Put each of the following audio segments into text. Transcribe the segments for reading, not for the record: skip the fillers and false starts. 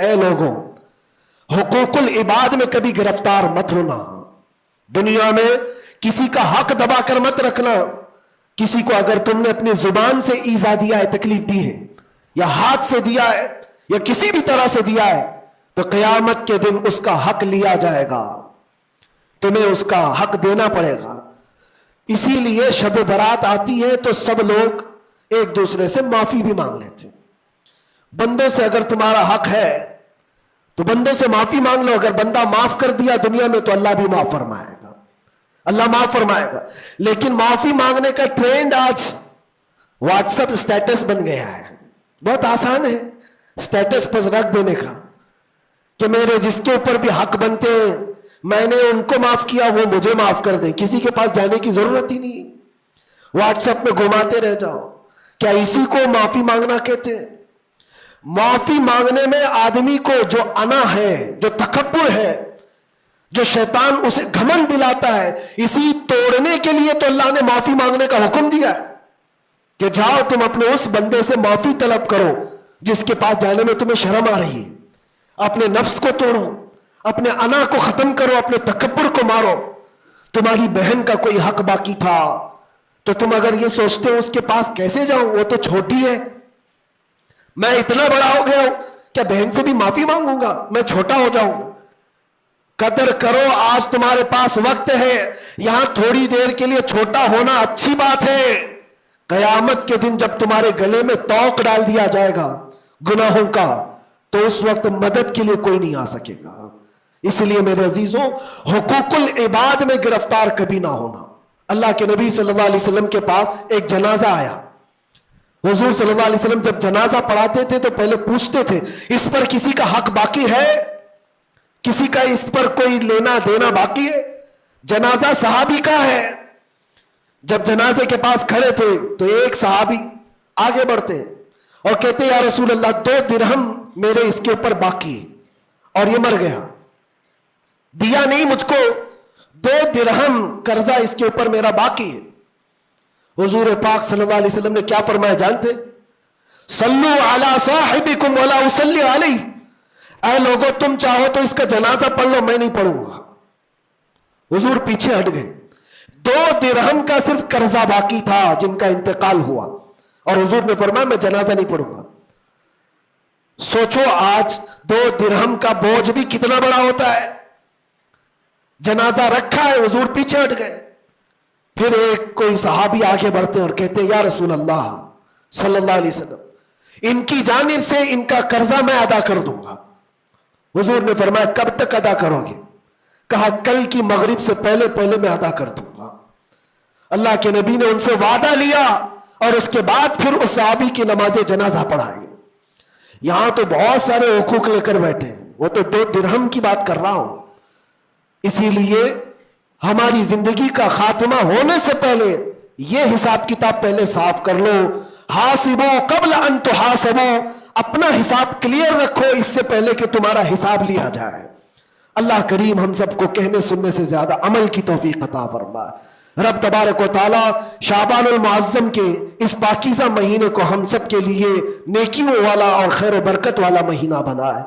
اے لوگوں حقوق العباد میں کبھی گرفتار مت ہونا، دنیا میں کسی کا حق دبا کر مت رکھنا. کسی کو اگر تم نے اپنی زبان سے ایذا دیا ہے، تکلیف دی ہے، یا ہاتھ سے دیا ہے، یا کسی بھی طرح سے دیا ہے، تو قیامت کے دن اس کا حق لیا جائے گا، تمہیں اس کا حق دینا پڑے گا. اسی لیے شب برات آتی ہے تو سب لوگ ایک دوسرے سے معافی بھی مانگ لیتے ہیں. بندوں سے اگر تمہارا حق ہے تو بندوں سے معافی مانگ لو. اگر بندہ معاف کر دیا دنیا میں تو اللہ بھی معاف فرمائے گا، اللہ معاف فرمائے گا. لیکن معافی مانگنے کا ٹرینڈ آج واٹس ایپ اسٹیٹس بن گیا ہے. بہت آسان ہے اسٹیٹس پر رکھ دینے کا کہ میرے جس کے اوپر بھی حق بنتے ہیں میں نے ان کو معاف کیا، وہ مجھے معاف کر دیں. کسی کے پاس جانے کی ضرورت ہی نہیں، واٹس ایپ میں گھماتے رہ جاؤ. کیا اسی کو معافی مانگنا کہتے ہیں؟ معافی مانگنے میں آدمی کو جو انا ہے، جو تکبر ہے، جو شیطان اسے گھمنڈ دلاتا ہے، اسی توڑنے کے لیے تو اللہ نے معافی مانگنے کا حکم دیا ہے کہ جاؤ تم اپنے اس بندے سے معافی طلب کرو جس کے پاس جانے میں تمہیں شرم آ رہی ہے. اپنے نفس کو توڑو، اپنے انا کو ختم کرو، اپنے تکبر کو مارو. تمہاری بہن کا کوئی حق باقی تھا تو تم اگر یہ سوچتے ہو اس کے پاس کیسے جاؤں، وہ تو چھوٹی ہے، میں اتنا بڑا ہو گیا ہوں کیا بہن سے بھی معافی مانگوں گا، میں چھوٹا ہو جاؤں گا. قدر کرو، آج تمہارے پاس وقت ہے. یہاں تھوڑی دیر کے لیے چھوٹا ہونا اچھی بات ہے. قیامت کے دن جب تمہارے گلے میں توق ڈال دیا جائے گا گناہوں کا تو اس وقت مدد کے لیے کوئی نہیں آ سکے گا. اس لیے میرے عزیزوں حقوق العباد میں گرفتار کبھی نہ ہونا. اللہ کے نبی صلی اللہ علیہ وسلم کے پاس ایک جنازہ آیا. حضور صلی اللہ علیہ وسلم جب جنازہ پڑھاتے تھے تو پہلے پوچھتے تھے اس پر کسی کا حق باقی ہے، کسی کا اس پر کوئی لینا دینا باقی ہے؟ جنازہ صحابی کا ہے. جب جنازے کے پاس کھڑے تھے تو ایک صحابی آگے بڑھتے اور کہتے یا رسول اللہ 2 درہم میرے اس کے اوپر باقی ہے اور یہ مر گیا، دیا نہیں مجھ کو، 2 درہم قرضہ اس کے اوپر میرا باقی ہے. حضور پاک صلی اللہ علیہ وسلم نے کیا فرمایا جانتے؟ صلو علی صاحبکم ولا اصلی علیہ. اے لوگو تم چاہو تو اس کا جنازہ پڑھ لو، میں نہیں پڑھوں گا. حضور پیچھے ہٹ گئے. 2 درہم کا صرف قرضہ باقی تھا جن کا انتقال ہوا اور حضور نے فرمایا میں جنازہ نہیں پڑھوں گا. سوچو آج 2 درہم کا بوجھ بھی کتنا بڑا ہوتا ہے. جنازہ رکھا ہے، حضور پیچھے ہٹ گئے. پھر ایک کوئی صحابی آگے بڑھتے اور کہتے یا رسول اللہ صلی اللہ علیہ وسلم ان کی جانب سے ان کا قرضہ میں ادا کر دوں گا. حضور نے فرمایا کب تک ادا کرو گے؟ کہا کل کی مغرب سے پہلے میں ادا کر دوں گا. اللہ کے نبی نے ان سے وعدہ لیا اور اس کے بعد پھر اس صحابی کی نماز جنازہ پڑھائی. یہاں تو بہت سارے حقوق لے کر بیٹھے ہیں، وہ تو 2 درہم کی بات کر رہا ہوں. اسی لیے ہماری زندگی کا خاتمہ ہونے سے پہلے یہ حساب کتاب پہلے صاف کر لو. حاسبو قبل ان تحاسبو، اپنا حساب کلیئر رکھو اس سے پہلے کہ تمہارا حساب لیا جائے. اللہ کریم ہم سب کو کہنے سننے سے زیادہ عمل کی توفیق عطا فرمائے. رب تبارک و تعالی شعبان المعظم کے اس پاکیزہ مہینے کو ہم سب کے لیے نیکیوں والا اور خیر و برکت والا مہینہ بنائے.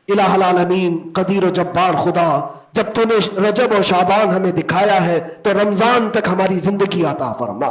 الہ العالمین قدیر و جبار خدا، جب تو نے رجب اور شعبان ہمیں دکھایا ہے تو رمضان تک ہماری زندگی عطا فرما.